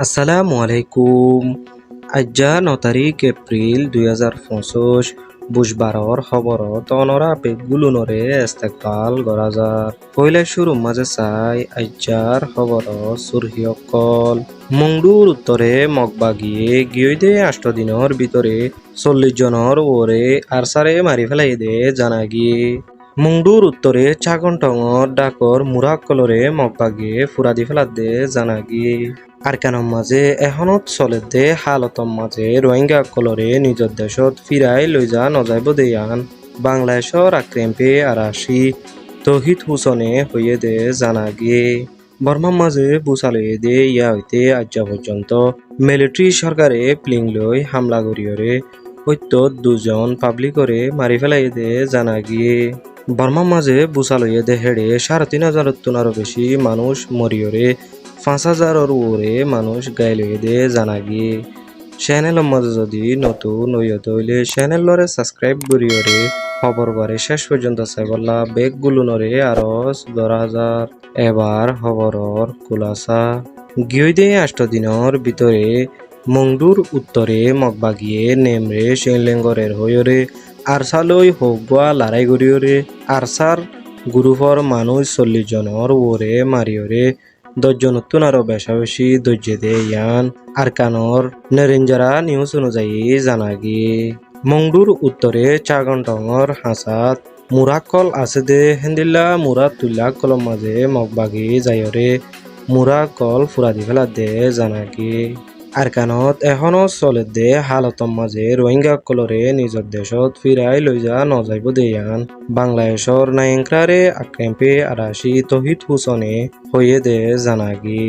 আসসালামু আলাইকুম। আজ্জা 9 তারিখ এপ্রিল 2025 বুধবারর খবরত অনরা পেগুলুনরে ইস্তেকবাল করা যার পয়লা শুরু মাঝে চাই আজ্জার খবর সুরহিয়কল মংডুর উত্তরে মগবাগিয়ে গিয়ে 8 দিনের ভিতরে 40 জনের ওরে আরসারে মারি ফেলাই দে জানা গিয়ে মংডুর উত্তরে চাগনটঙর ডাকর মুরাকলরে মগবাগিয়ে ফুরাদি ফেলাদ দে জানা গিয়ে আরকানম মাঝে এখনত চলে দে হালতম মাঝে রোহিঙ্গা কলরে নিজের দেশত ফিরাই লৈ যা নজাইব দেয়ান বাংলাদেশর আক্রেম্পে আরাশি তহিদ হুসনে হইয়ে দে জানা গিয়ে বর্মার মাঝে বুসালয়ে দে ইয়া হইতে আজ্জা পর্যন্ত মিলিটারি সরকারে প্লিং লই হামলা করিয়রে হইত 2 জন পাবলিকরে মারি ফেলাই দে জানা গিয়ে বর্মার মাঝে বুসালয়ে দে হেড়ে 3,500 আরো বেশি মানুষ মরিয়রে 5,000-এর উপরে মানুষ গাইলয়ে দে জানা গিয়ে চ্যানেলের মাঝে যদি নতুন হইতে হইলে চ্যানেলরে সাবস্ক্রাইব করিওরে খবর বারে শেষ পর্যন্ত চাইবলা বেগগুলো নরে আরো 10,000 এবার খবরর কুলাসা গিয়ে দে 8 দিনের ভিতরে মংডুর উত্তরে মগবাগিয়ে নেমরে সেনলেঙ্গরের হইরে আরসালই হোক বা লড়াই করিওরে আরসার গ্রুপর মানুষ 40 জনের ওরে মারিওরে 10 জন নতুন আরো বেশি ধৈর্য দে ইয়ান আরকানর নরেঞ্জারা নিউজ অনুযায়ী জানা গিয়ে মংডুর উত্তরে চাগনটঙর হাসাত মুরাকল আছে দে হেন্দিল্লা মুরা তুল্লা কলম মাঝে মগবাগি যায়রে মুরাকল ফুরাদি ফেলা দে জানা গিয়ে আরকানত এখনো চলে দে হালতম মাঝে রোহিঙ্গা কলরে নিজের দেশত ফিরাই লৈ যা নজাইব দেয়ান বাংলাদেশর নায়ংক্রারে আক্রেম্পে আরাশি তহিদ হুসনে হইয়ে দে জানাগি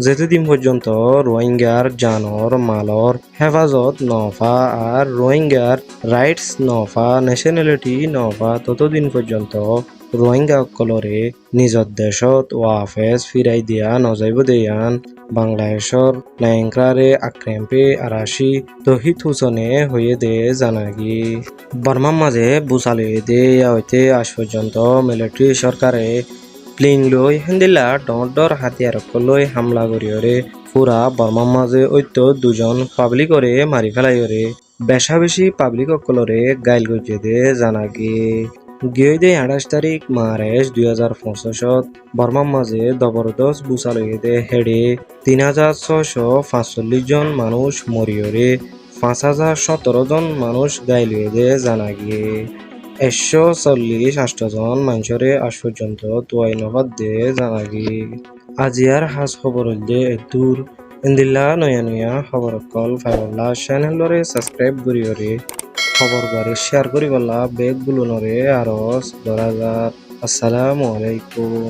যেতেদিন পর্যন্ত রোহিঙ্গার জানর মালর হেফাজত নফা আর রোহিঙ্গার রাইটস নফা ন্যাশনালিটি নফা ততদিন পর্যন্ত রোহিঙ্গা কলরে নিজের দেশত ওয়াফেজ ফিরাই দিয়া নজাইব দেয়ান বাংলাদেশর নায়ংক্রারে আক্রেম্পে আরাশি তহিদ হুসনে হইয়ে দে জানাগি বর্মার মাঝে বুসালিয়ে দে হইতে আজ পর্যন্ত মিলিটারি সরকারে প্লেন লই হেন্দিলা ডর হাতিয়ার লই হামলা করিয়রে পুরা বর্মার মাঝে ঐত্য 2 জন পাবলিকরে মারি ফেলাইরে বেশি পাবলিক অকলরে গাইল গজে দে জানাগি গিয়ে দে 28 তারিখ মার্চ 2025 বর্মার মাঝে জবরদস্ত বুসালয়ে দে হেডে 3,645 জন মানুষ মরিয়রে 5,017 জন মানুষ গাইলয়ে দে জানা গিয়ে 140 জন মানুষরে আজ পর্যন্ত তোয়াই নবাদ দে জানা গিয়ে আজিয়ার হাজ খবর দে এতুর ইন্দিল্লা নয়া খবর কল ফাইবল্লা চ্যানেলরে সাবস্ক্রাইব করিয়রে খবর বারে শেয়ার করি বলা বেগগুলো নরে আরো 10,000 আসসালামু আলাইকুম।